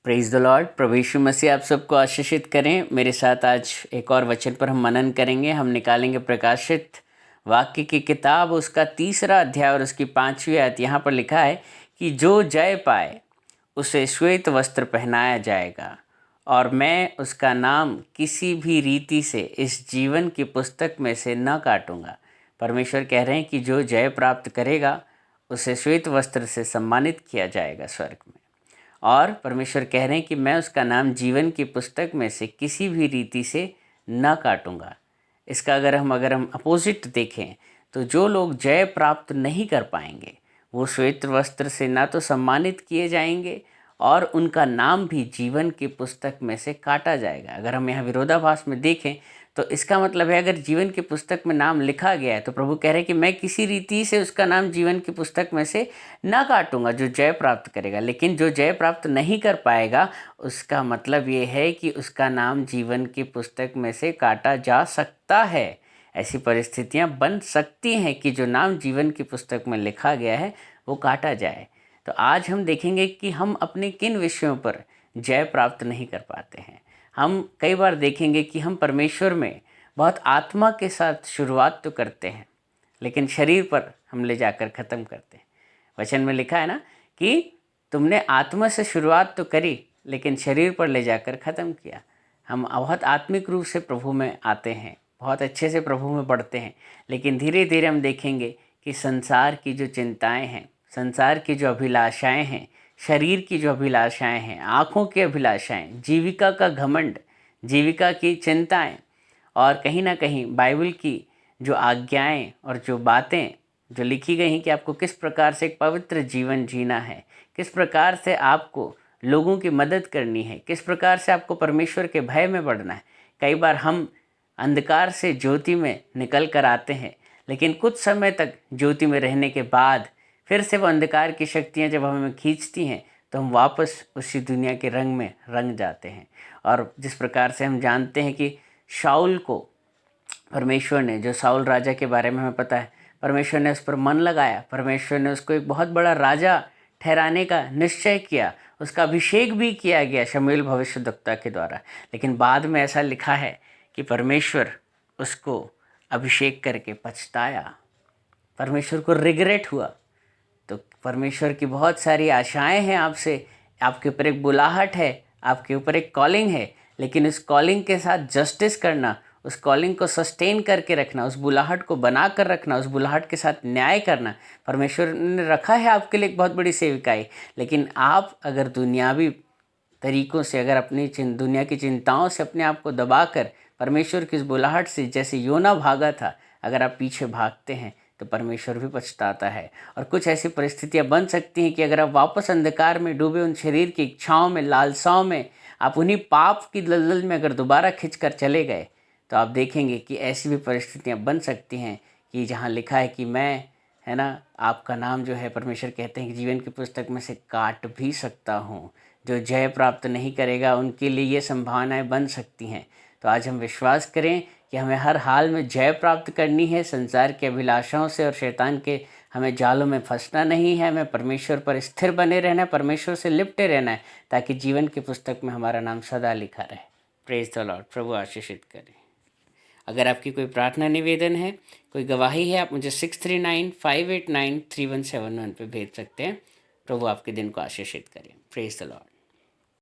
Praise the lord. प्रभु यीशु मसीह आप सबको आशीषित करें। मेरे साथ आज एक और वचन पर हम मनन करेंगे। हम निकालेंगे प्रकाशित वाक्य की किताब, उसका 3रा अध्याय और उसकी 5वीं आयत। यहाँ पर लिखा है कि जो जय पाए उसे श्वेत वस्त्र पहनाया जाएगा और मैं उसका नाम किसी भी रीति से इस जीवन की पुस्तक में से न काटूंगा। परमेश्वर कह रहे हैं कि जो जय प्राप्त करेगा उसे श्वेत वस्त्र से सम्मानित किया जाएगा स्वर्ग में। और परमेश्वर कह रहे हैं कि मैं उसका नाम जीवन की पुस्तक में से किसी भी रीति से न काटूंगा। इसका अगर हम अपोजिट देखें तो जो लोग जय प्राप्त नहीं कर पाएंगे वो श्वेत वस्त्र से ना तो सम्मानित किए जाएंगे और उनका नाम भी जीवन की पुस्तक में से काटा जाएगा। अगर हम यहाँ विरोधाभास में देखें तो इसका मतलब है अगर जीवन की पुस्तक में नाम लिखा गया है तो प्रभु कह रहे हैं कि मैं किसी रीति से उसका नाम जीवन की पुस्तक में से ना काटूंगा जो जय प्राप्त करेगा। लेकिन जो जय प्राप्त नहीं कर पाएगा उसका मतलब ये है कि उसका नाम जीवन की पुस्तक में से काटा जा सकता है। ऐसी परिस्थितियां बन सकती हैं कि जो नाम जीवन की पुस्तक में लिखा गया है वो काटा जाए। तो आज हम देखेंगे कि हम अपने किन विषयों पर जय प्राप्त नहीं कर पाते हैं। हम कई बार देखेंगे कि हम परमेश्वर में बहुत आत्मा के साथ शुरुआत तो करते हैं लेकिन शरीर पर हम ले जाकर ख़त्म करते हैं। वचन में लिखा है ना कि तुमने आत्मा से शुरुआत तो करी लेकिन शरीर पर ले जाकर ख़त्म किया। हम बहुत आत्मिक रूप से प्रभु में आते हैं, बहुत अच्छे से प्रभु में बढ़ते हैं, लेकिन धीरे धीरे हम देखेंगे कि संसार की जो चिंताएं हैं, संसार की जो अभिलाषाएं हैं, शरीर की जो अभिलाषाएं हैं, आँखों की अभिलाषाएं, जीविका का घमंड, जीविका की चिंताएं और कहीं ना कहीं बाइबल की जो आज्ञाएं और जो बातें जो लिखी गई हैं कि आपको किस प्रकार से एक पवित्र जीवन जीना है, किस प्रकार से आपको लोगों की मदद करनी है, किस प्रकार से आपको परमेश्वर के भय में बढ़ना है। कई बार हम अंधकार से ज्योति में निकल कर आते हैं लेकिन कुछ समय तक ज्योति में रहने के बाद फिर से वो अंधकार की शक्तियाँ जब हमें खींचती हैं तो हम वापस उसी दुनिया के रंग में रंग जाते हैं। और जिस प्रकार से हम जानते हैं कि शाऊल को परमेश्वर ने, जो शाऊल राजा के बारे में हमें पता है, परमेश्वर ने उस पर मन लगाया, परमेश्वर ने उसको एक बहुत बड़ा राजा ठहराने का निश्चय किया, उसका अभिषेक भी किया गया शमूएल भविष्यद्वक्ता के द्वारा। लेकिन बाद में ऐसा लिखा है कि परमेश्वर उसको अभिषेक करके पछताया, परमेश्वर को रिग्रेट हुआ। तो परमेश्वर की बहुत सारी आशाएं हैं आपसे, आपके ऊपर एक बुलाहट है, आपके ऊपर एक कॉलिंग है, लेकिन उस कॉलिंग के साथ जस्टिस करना, उस कॉलिंग को सस्टेन करके रखना, उस बुलाहट को बना कर रखना, उस बुलाहट के साथ न्याय करना। परमेश्वर ने रखा है आपके लिए एक बहुत बड़ी सेविकाई, लेकिन आप अगर दुनियावी तरीक़ों से, अगर अपनी दुनिया की चिंताओं से अपने आप को दबाकर परमेश्वर की इस बुलाहट से, जैसे योना भागा था, अगर आप पीछे भागते हैं तो परमेश्वर भी पछताता है। और कुछ ऐसी परिस्थितियां बन सकती हैं कि अगर आप वापस अंधकार में डूबे उन शरीर की इच्छाओं में, लालसाओं में, आप उन्हीं पाप की दलदल में अगर दोबारा खिंचकर चले गए तो आप देखेंगे कि ऐसी भी परिस्थितियां बन सकती हैं कि जहां लिखा है कि मैं, है ना, आपका नाम जो है परमेश्वर कहते हैं कि जीवन की पुस्तक में से काट भी सकता हूँ। जो जय प्राप्त नहीं करेगा उनके लिए ये संभावनाएं बन सकती हैं। तो आज हम विश्वास करें कि हमें हर हाल में जय प्राप्त करनी है, संसार के अभिलाषाओं से और शैतान के हमें जालों में फंसना नहीं है, हमें परमेश्वर पर स्थिर बने रहना है, परमेश्वर से लिपटे रहना है, ताकि जीवन की पुस्तक में हमारा नाम सदा लिखा रहे। Praise the lord. प्रभु आशीषित करे। अगर आपकी कोई प्रार्थना निवेदन है, कोई गवाही है, आप मुझे 6395893171 पे भेज सकते हैं। प्रभु आपके दिन को आशीषित करें। Praise the Lord.